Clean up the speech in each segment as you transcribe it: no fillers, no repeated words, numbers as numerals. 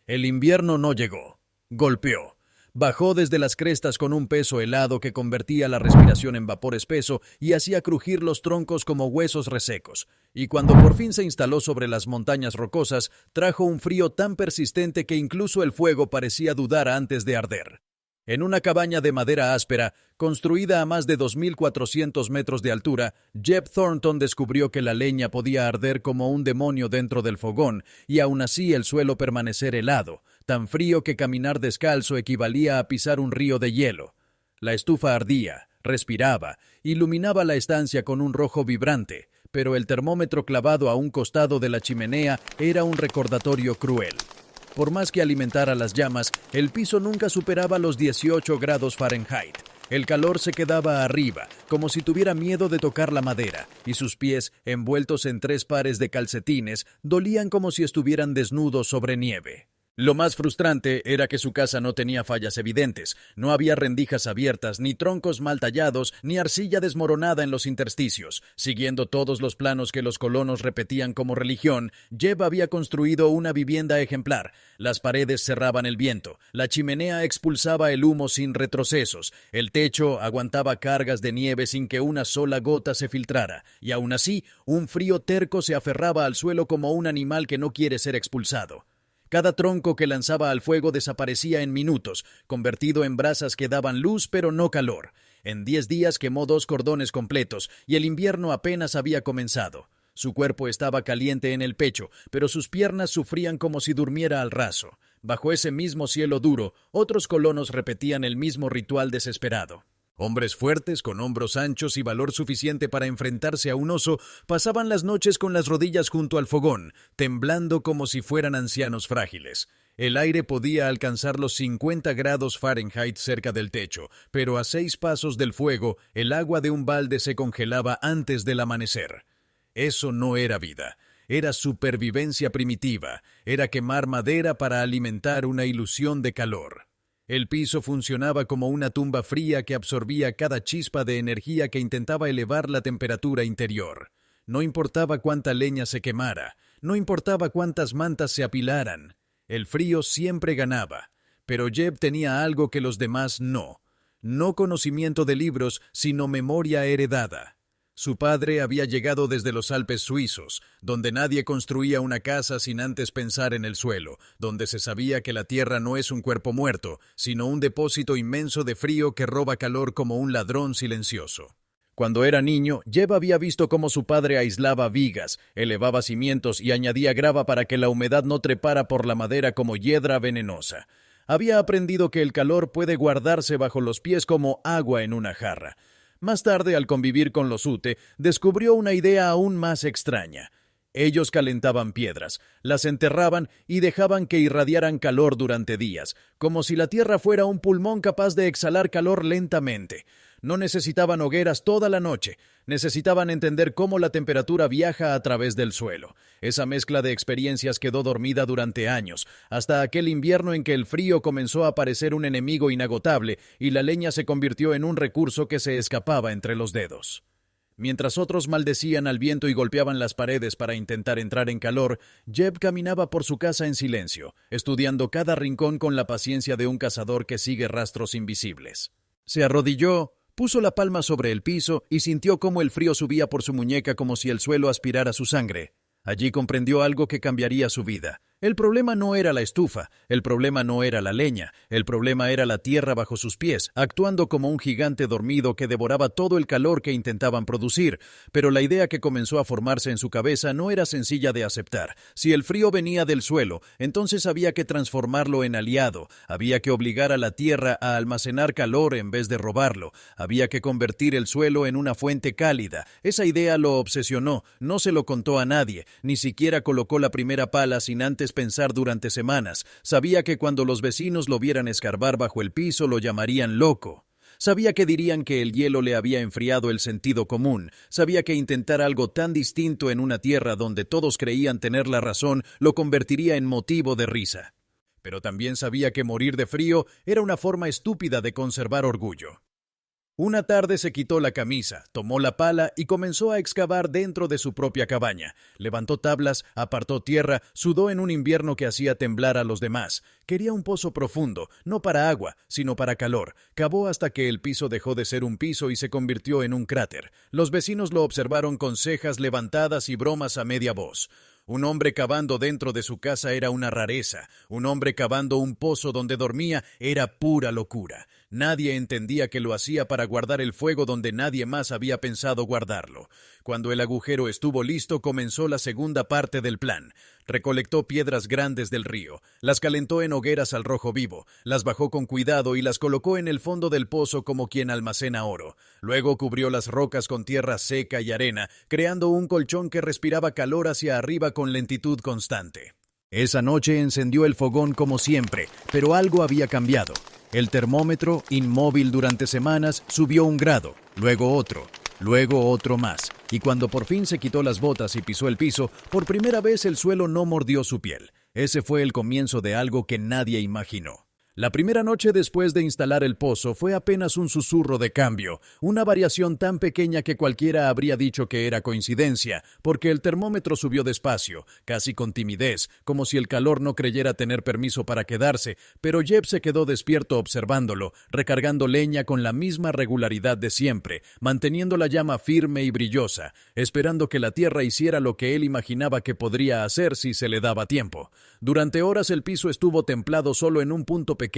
El invierno no llegó. Golpeó. Bajó desde las crestas con un peso helado que convertía la respiración en vapor espeso y hacía crujir los troncos como huesos resecos. Y cuando por fin se instaló sobre las montañas rocosas, trajo un frío tan persistente que incluso el fuego parecía dudar antes de arder. En una cabaña de madera áspera, construida a más de 2.400 metros de altura, Jeb Thornton descubrió que la leña podía arder como un demonio dentro del fogón y aún así el suelo permanecer helado, tan frío que caminar descalzo equivalía a pisar un río de hielo. La estufa ardía, respiraba, iluminaba la estancia con un rojo vibrante, pero el termómetro clavado a un costado de la chimenea era un recordatorio cruel. Por más que alimentara las llamas, el piso nunca superaba los 18 grados Fahrenheit. El calor se quedaba arriba, como si tuviera miedo de tocar la madera, y sus pies, envueltos en 3 pares de calcetines, dolían como si estuvieran desnudos sobre nieve. Lo más frustrante era que su casa no tenía fallas evidentes, no había rendijas abiertas, ni troncos mal tallados, ni arcilla desmoronada en los intersticios. Siguiendo todos los planos que los colonos repetían como religión, Jeb había construido una vivienda ejemplar. Las paredes cerraban el viento, la chimenea expulsaba el humo sin retrocesos, el techo aguantaba cargas de nieve sin que una sola gota se filtrara, y aún así, un frío terco se aferraba al suelo como un animal que no quiere ser expulsado. Cada tronco que lanzaba al fuego desaparecía en minutos, convertido en brasas que daban luz pero no calor. En 10 días quemó 2 cordones completos y el invierno apenas había comenzado. Su cuerpo estaba caliente en el pecho, pero sus piernas sufrían como si durmiera al raso. Bajo ese mismo cielo duro, otros colonos repetían el mismo ritual desesperado. Hombres fuertes, con hombros anchos y valor suficiente para enfrentarse a un oso, pasaban las noches con las rodillas junto al fogón, temblando como si fueran ancianos frágiles. El aire podía alcanzar los 50 grados Fahrenheit cerca del techo, pero a 6 pasos del fuego, el agua de un balde se congelaba antes del amanecer. Eso no era vida. Era supervivencia primitiva. Era quemar madera para alimentar una ilusión de calor. El piso funcionaba como una tumba fría que absorbía cada chispa de energía que intentaba elevar la temperatura interior. No importaba cuánta leña se quemara, no importaba cuántas mantas se apilaran. El frío siempre ganaba, pero Jeb tenía algo que los demás no. No conocimiento de libros, sino memoria heredada. Su padre había llegado desde los Alpes suizos, donde nadie construía una casa sin antes pensar en el suelo, donde se sabía que la tierra no es un cuerpo muerto, sino un depósito inmenso de frío que roba calor como un ladrón silencioso. Cuando era niño, Jeb había visto cómo su padre aislaba vigas, elevaba cimientos y añadía grava para que la humedad no trepara por la madera como hiedra venenosa. Había aprendido que el calor puede guardarse bajo los pies como agua en una jarra. Más tarde, al convivir con los Ute, descubrió una idea aún más extraña. Ellos calentaban piedras, las enterraban y dejaban que irradiaran calor durante días, como si la tierra fuera un pulmón capaz de exhalar calor lentamente. No necesitaban hogueras toda la noche, necesitaban entender cómo la temperatura viaja a través del suelo. Esa mezcla de experiencias quedó dormida durante años, hasta aquel invierno en que el frío comenzó a parecer un enemigo inagotable y la leña se convirtió en un recurso que se escapaba entre los dedos. Mientras otros maldecían al viento y golpeaban las paredes para intentar entrar en calor, Jeb caminaba por su casa en silencio, estudiando cada rincón con la paciencia de un cazador que sigue rastros invisibles. Se arrodilló, puso la palma sobre el piso y sintió cómo el frío subía por su muñeca como si el suelo aspirara su sangre. Allí comprendió algo que cambiaría su vida. El problema no era la estufa, el problema no era la leña, el problema era la tierra bajo sus pies, actuando como un gigante dormido que devoraba todo el calor que intentaban producir. Pero la idea que comenzó a formarse en su cabeza no era sencilla de aceptar. Si el frío venía del suelo, entonces había que transformarlo en aliado, había que obligar a la tierra a almacenar calor en vez de robarlo, había que convertir el suelo en una fuente cálida. Esa idea lo obsesionó, no se lo contó a nadie, ni siquiera colocó la primera pala sin antes pensar durante semanas. Sabía que cuando los vecinos lo vieran escarbar bajo el piso lo llamarían loco. Sabía que dirían que el hielo le había enfriado el sentido común. Sabía que intentar algo tan distinto en una tierra donde todos creían tener la razón lo convertiría en motivo de risa. Pero también sabía que morir de frío era una forma estúpida de conservar orgullo. Una tarde se quitó la camisa, tomó la pala y comenzó a excavar dentro de su propia cabaña. Levantó tablas, apartó tierra, sudó en un invierno que hacía temblar a los demás. Quería un pozo profundo, no para agua, sino para calor. Cavó hasta que el piso dejó de ser un piso y se convirtió en un cráter. Los vecinos lo observaron con cejas levantadas y bromas a media voz. Un hombre cavando dentro de su casa era una rareza. Un hombre cavando un pozo donde dormía era pura locura. Nadie entendía que lo hacía para guardar el fuego donde nadie más había pensado guardarlo. Cuando el agujero estuvo listo, comenzó la segunda parte del plan. Recolectó piedras grandes del río, las calentó en hogueras al rojo vivo, las bajó con cuidado y las colocó en el fondo del pozo como quien almacena oro. Luego cubrió las rocas con tierra seca y arena, creando un colchón que respiraba calor hacia arriba con lentitud constante. Esa noche encendió el fogón como siempre, pero algo había cambiado. El termómetro, inmóvil durante semanas, subió 1 grado, luego otro más, y cuando por fin se quitó las botas y pisó el piso, por primera vez el suelo no mordió su piel. Ese fue el comienzo de algo que nadie imaginó. La primera noche después de instalar el pozo fue apenas un susurro de cambio, una variación tan pequeña que cualquiera habría dicho que era coincidencia, porque el termómetro subió despacio, casi con timidez, como si el calor no creyera tener permiso para quedarse, pero Jeb se quedó despierto observándolo, recargando leña con la misma regularidad de siempre, manteniendo la llama firme y brillosa, esperando que la tierra hiciera lo que él imaginaba que podría hacer si se le daba tiempo. Durante horas el piso estuvo templado solo en un punto pequeño,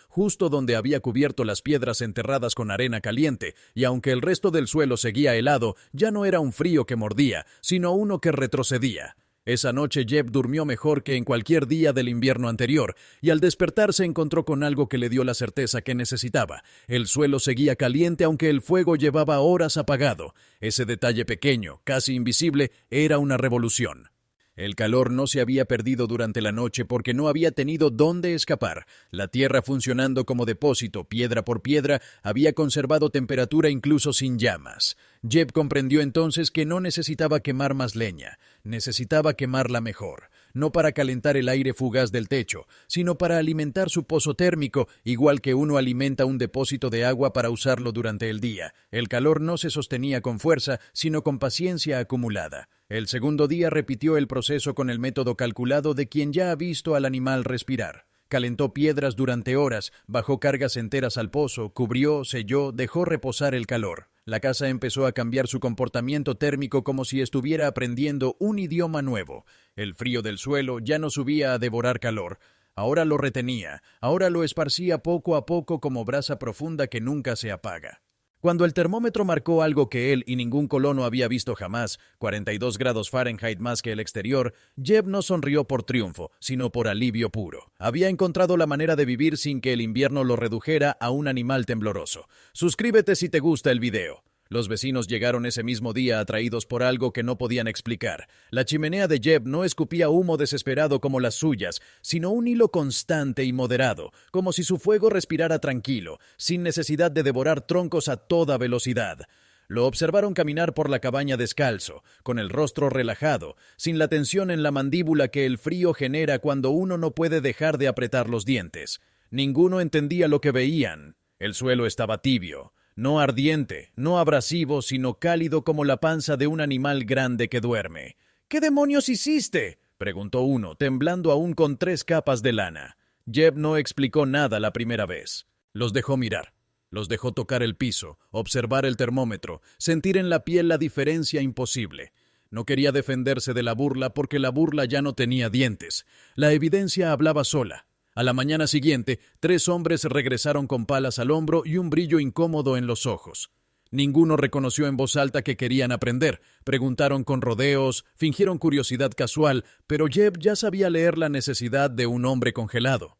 justo donde había cubierto las piedras enterradas con arena caliente, y aunque el resto del suelo seguía helado, ya no era un frío que mordía, sino uno que retrocedía. Esa noche Jeb durmió mejor que en cualquier día del invierno anterior, y al despertar se encontró con algo que le dio la certeza que necesitaba. El suelo seguía caliente aunque el fuego llevaba horas apagado. Ese detalle pequeño, casi invisible, era una revolución. El calor no se había perdido durante la noche porque no había tenido dónde escapar. La tierra, funcionando como depósito, piedra por piedra, había conservado temperatura incluso sin llamas. Jeb comprendió entonces que no necesitaba quemar más leña, necesitaba quemarla mejor, no para calentar el aire fugaz del techo, sino para alimentar su pozo térmico, igual que uno alimenta un depósito de agua para usarlo durante el día. El calor no se sostenía con fuerza, sino con paciencia acumulada. El segundo día repitió el proceso con el método calculado de quien ya ha visto al animal respirar. Calentó piedras durante horas, bajó cargas enteras al pozo, cubrió, selló, dejó reposar el calor. La casa empezó a cambiar su comportamiento térmico como si estuviera aprendiendo un idioma nuevo. El frío del suelo ya no subía a devorar calor. Ahora lo retenía, ahora lo esparcía poco a poco como brasa profunda que nunca se apaga. Cuando el termómetro marcó algo que él y ningún colono había visto jamás, 42 grados Fahrenheit más que el exterior, Jeb no sonrió por triunfo, sino por alivio puro. Había encontrado la manera de vivir sin que el invierno lo redujera a un animal tembloroso. Suscríbete si te gusta el video. Los vecinos llegaron ese mismo día atraídos por algo que no podían explicar. La chimenea de Jeb no escupía humo desesperado como las suyas, sino un hilo constante y moderado, como si su fuego respirara tranquilo, sin necesidad de devorar troncos a toda velocidad. Lo observaron caminar por la cabaña descalzo, con el rostro relajado, sin la tensión en la mandíbula que el frío genera cuando uno no puede dejar de apretar los dientes. Ninguno entendía lo que veían. El suelo estaba tibio. No ardiente, no abrasivo, sino cálido como la panza de un animal grande que duerme. ¿Qué demonios hiciste?, preguntó uno, temblando aún con 3 capas de lana. Jeb no explicó nada la primera vez. Los dejó mirar. Los dejó tocar el piso, observar el termómetro, sentir en la piel la diferencia imposible. No quería defenderse de la burla porque la burla ya no tenía dientes. La evidencia hablaba sola. A la mañana siguiente, 3 hombres regresaron con palas al hombro y un brillo incómodo en los ojos. Ninguno reconoció en voz alta que querían aprender. Preguntaron con rodeos, fingieron curiosidad casual, pero Jeb ya sabía leer la necesidad de un hombre congelado.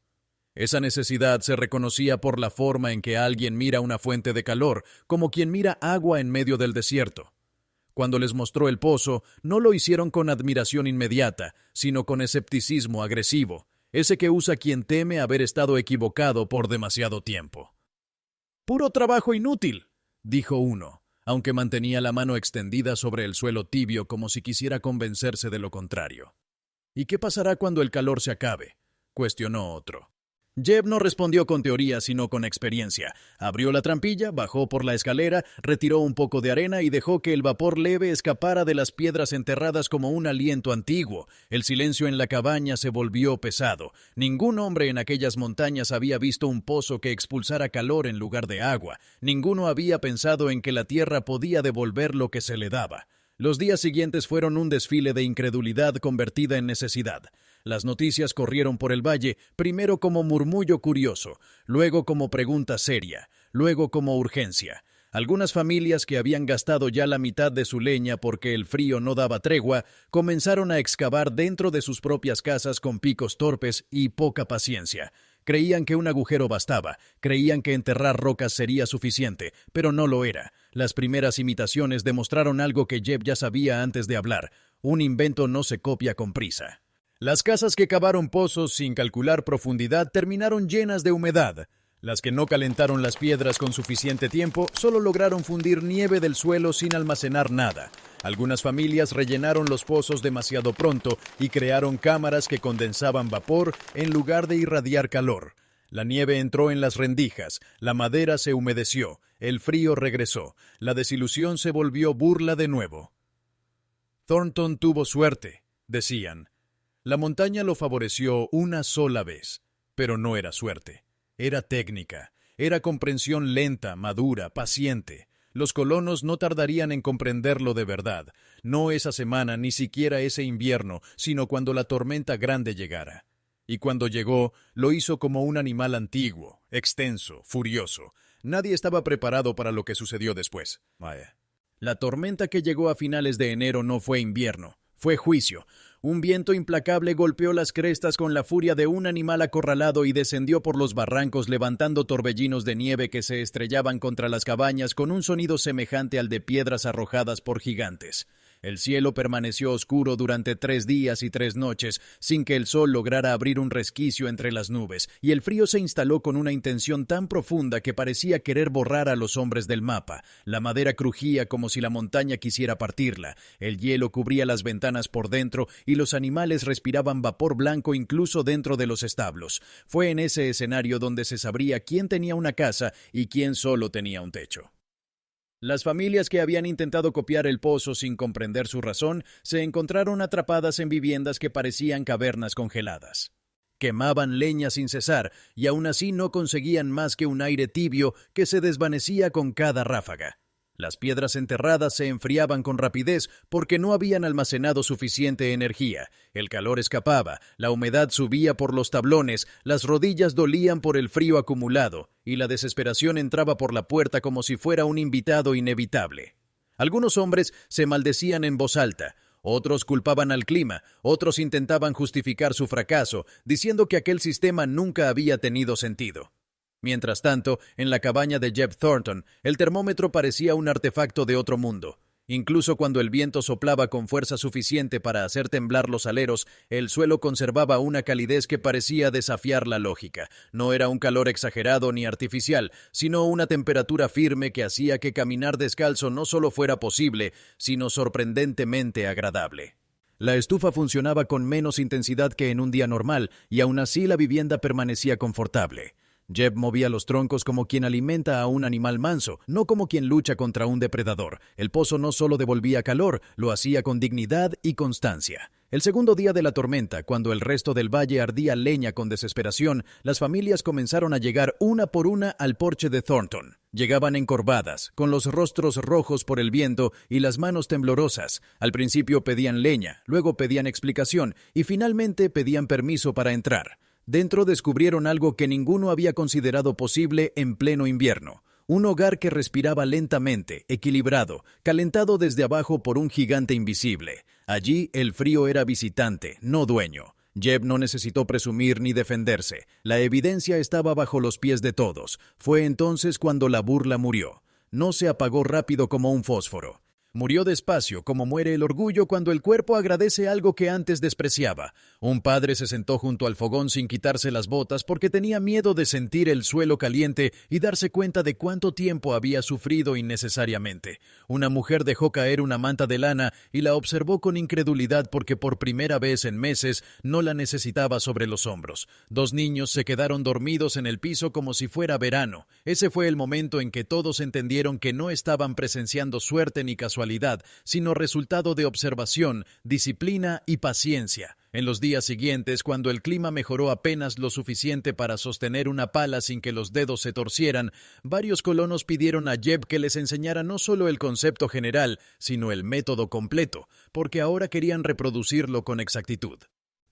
Esa necesidad se reconocía por la forma en que alguien mira una fuente de calor, como quien mira agua en medio del desierto. Cuando les mostró el pozo, no lo hicieron con admiración inmediata, sino con escepticismo agresivo. Ese que usa quien teme haber estado equivocado por demasiado tiempo. «Puro trabajo inútil», dijo uno, aunque mantenía la mano extendida sobre el suelo tibio como si quisiera convencerse de lo contrario. «¿Y qué pasará cuando el calor se acabe?», cuestionó otro. Jeb no respondió con teoría, sino con experiencia. Abrió la trampilla, bajó por la escalera, retiró un poco de arena y dejó que el vapor leve escapara de las piedras enterradas como un aliento antiguo. El silencio en la cabaña se volvió pesado. Ningún hombre en aquellas montañas había visto un pozo que expulsara calor en lugar de agua. Ninguno había pensado en que la tierra podía devolver lo que se le daba. Los días siguientes fueron un desfile de incredulidad convertida en necesidad. Las noticias corrieron por el valle, primero como murmullo curioso, luego como pregunta seria, luego como urgencia. Algunas familias que habían gastado ya la mitad de su leña porque el frío no daba tregua, comenzaron a excavar dentro de sus propias casas con picos torpes y poca paciencia. Creían que un agujero bastaba, creían que enterrar rocas sería suficiente, pero no lo era. Las primeras imitaciones demostraron algo que Jeb ya sabía antes de hablar: un invento no se copia con prisa. Las casas que cavaron pozos sin calcular profundidad terminaron llenas de humedad. Las que no calentaron las piedras con suficiente tiempo solo lograron fundir nieve del suelo sin almacenar nada. Algunas familias rellenaron los pozos demasiado pronto y crearon cámaras que condensaban vapor en lugar de irradiar calor. La nieve entró en las rendijas, la madera se humedeció, el frío regresó, la desilusión se volvió burla de nuevo. Thornton tuvo suerte, decían. La montaña lo favoreció una sola vez, pero no era suerte. Era técnica, era comprensión lenta, madura, paciente. Los colonos no tardarían en comprenderlo de verdad, no esa semana ni siquiera ese invierno, sino cuando la tormenta grande llegara. Y cuando llegó, lo hizo como un animal antiguo, extenso, furioso. Nadie estaba preparado para lo que sucedió después. Vaya. La tormenta que llegó a finales de enero no fue invierno, fue juicio. Un viento implacable golpeó las crestas con la furia de un animal acorralado y descendió por los barrancos levantando torbellinos de nieve que se estrellaban contra las cabañas con un sonido semejante al de piedras arrojadas por gigantes. El cielo permaneció oscuro durante 3 días y 3 noches, sin que el sol lograra abrir un resquicio entre las nubes, y el frío se instaló con una intención tan profunda que parecía querer borrar a los hombres del mapa. La madera crujía como si la montaña quisiera partirla, el hielo cubría las ventanas por dentro y los animales respiraban vapor blanco incluso dentro de los establos. Fue en ese escenario donde se sabría quién tenía una casa y quién solo tenía un techo. Las familias que habían intentado copiar el pozo sin comprender su razón se encontraron atrapadas en viviendas que parecían cavernas congeladas. Quemaban leña sin cesar y aún así no conseguían más que un aire tibio que se desvanecía con cada ráfaga. Las piedras enterradas se enfriaban con rapidez porque no habían almacenado suficiente energía. El calor escapaba, la humedad subía por los tablones, las rodillas dolían por el frío acumulado, y la desesperación entraba por la puerta como si fuera un invitado inevitable. Algunos hombres se maldecían en voz alta, otros culpaban al clima, otros intentaban justificar su fracaso, diciendo que aquel sistema nunca había tenido sentido. Mientras tanto, en la cabaña de Jeb Thornton, el termómetro parecía un artefacto de otro mundo. Incluso cuando el viento soplaba con fuerza suficiente para hacer temblar los aleros, el suelo conservaba una calidez que parecía desafiar la lógica. No era un calor exagerado ni artificial, sino una temperatura firme que hacía que caminar descalzo no solo fuera posible, sino sorprendentemente agradable. La estufa funcionaba con menos intensidad que en un día normal, y aún así la vivienda permanecía confortable. Jeb movía los troncos como quien alimenta a un animal manso, no como quien lucha contra un depredador. El pozo no solo devolvía calor, lo hacía con dignidad y constancia. El segundo día de la tormenta, cuando el resto del valle ardía leña con desesperación, las familias comenzaron a llegar una por una al porche de Thornton. Llegaban encorvadas, con los rostros rojos por el viento y las manos temblorosas. Al principio pedían leña, luego pedían explicación y finalmente pedían permiso para entrar. Dentro descubrieron algo que ninguno había considerado posible en pleno invierno. Un hogar que respiraba lentamente, equilibrado, calentado desde abajo por un gigante invisible. Allí el frío era visitante, no dueño. Jeb no necesitó presumir ni defenderse. La evidencia estaba bajo los pies de todos. Fue entonces cuando la burla murió. No se apagó rápido como un fósforo. Murió despacio, como muere el orgullo cuando el cuerpo agradece algo que antes despreciaba. Un padre se sentó junto al fogón sin quitarse las botas porque tenía miedo de sentir el suelo caliente y darse cuenta de cuánto tiempo había sufrido innecesariamente. Una mujer dejó caer una manta de lana y la observó con incredulidad porque por primera vez en meses no la necesitaba sobre los hombros. Dos niños se quedaron dormidos en el piso como si fuera verano. Ese fue el momento en que todos entendieron que no estaban presenciando suerte ni casualidad, sino resultado de observación, disciplina y paciencia. En los días siguientes, cuando el clima mejoró apenas lo suficiente para sostener una pala sin que los dedos se torcieran, varios colonos pidieron a Jeb que les enseñara no solo el concepto general, sino el método completo, porque ahora querían reproducirlo con exactitud.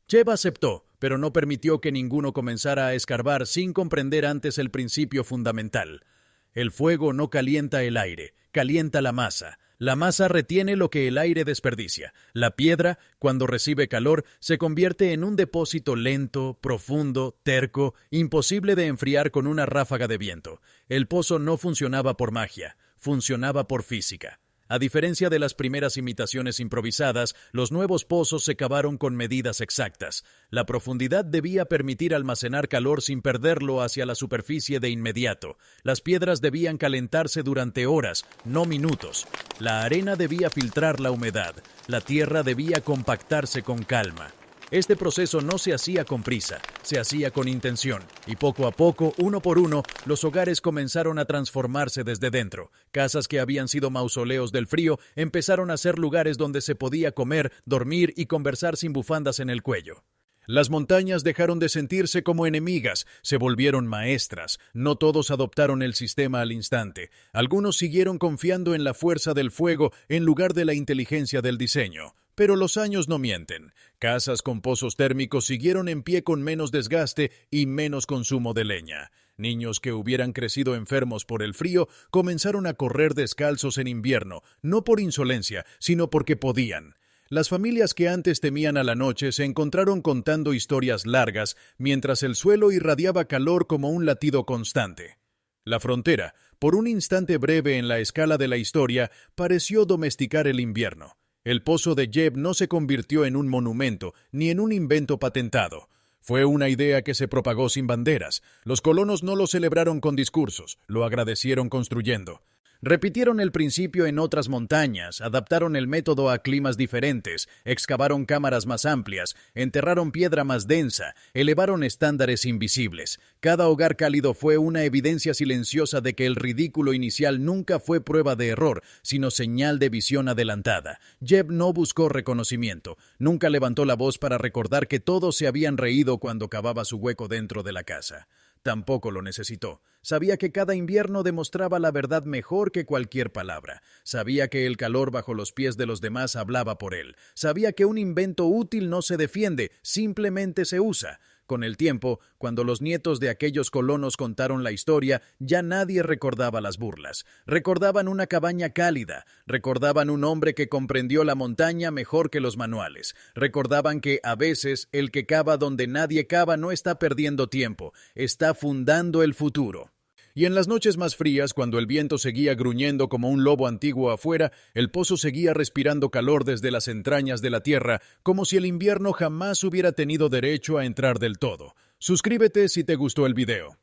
Jeb aceptó, pero no permitió que ninguno comenzara a escarbar sin comprender antes el principio fundamental. El fuego no calienta el aire, calienta la masa. La masa retiene lo que el aire desperdicia. La piedra, cuando recibe calor, se convierte en un depósito lento, profundo, terco, imposible de enfriar con una ráfaga de viento. El pozo no funcionaba por magia, funcionaba por física. A diferencia de las primeras imitaciones improvisadas, los nuevos pozos se cavaron con medidas exactas. La profundidad debía permitir almacenar calor sin perderlo hacia la superficie de inmediato. Las piedras debían calentarse durante horas, no minutos. La arena debía filtrar la humedad. La tierra debía compactarse con calma. Este proceso no se hacía con prisa, se hacía con intención, y poco a poco, uno por uno, los hogares comenzaron a transformarse desde dentro. Casas que habían sido mausoleos del frío empezaron a ser lugares donde se podía comer, dormir y conversar sin bufandas en el cuello. Las montañas dejaron de sentirse como enemigas, se volvieron maestras. No todos adoptaron el sistema al instante. Algunos siguieron confiando en la fuerza del fuego en lugar de la inteligencia del diseño. Pero los años no mienten. Casas con pozos térmicos siguieron en pie con menos desgaste y menos consumo de leña. Niños que hubieran crecido enfermos por el frío comenzaron a correr descalzos en invierno, no por insolencia, sino porque podían. Las familias que antes temían a la noche se encontraron contando historias largas mientras el suelo irradiaba calor como un latido constante. La frontera, por un instante breve en la escala de la historia, pareció domesticar el invierno. El pozo de Jeb no se convirtió en un monumento ni en un invento patentado. Fue una idea que se propagó sin banderas. Los colonos no lo celebraron con discursos, lo agradecieron construyendo. Repitieron el principio en otras montañas, adaptaron el método a climas diferentes, excavaron cámaras más amplias, enterraron piedra más densa, elevaron estándares invisibles. Cada hogar cálido fue una evidencia silenciosa de que el ridículo inicial nunca fue prueba de error, sino señal de visión adelantada. Jeb no buscó reconocimiento, nunca levantó la voz para recordar que todos se habían reído cuando cavaba su hueco dentro de la casa. Tampoco lo necesitó. Sabía que cada invierno demostraba la verdad mejor que cualquier palabra. Sabía que el calor bajo los pies de los demás hablaba por él. Sabía que un invento útil no se defiende, simplemente se usa. Con el tiempo, cuando los nietos de aquellos colonos contaron la historia, ya nadie recordaba las burlas. Recordaban una cabaña cálida, recordaban un hombre que comprendió la montaña mejor que los manuales. Recordaban que, a veces, el que cava donde nadie cava no está perdiendo tiempo, está fundando el futuro. Y en las noches más frías, cuando el viento seguía gruñendo como un lobo antiguo afuera, el pozo seguía respirando calor desde las entrañas de la tierra, como si el invierno jamás hubiera tenido derecho a entrar del todo. Suscríbete si te gustó el video.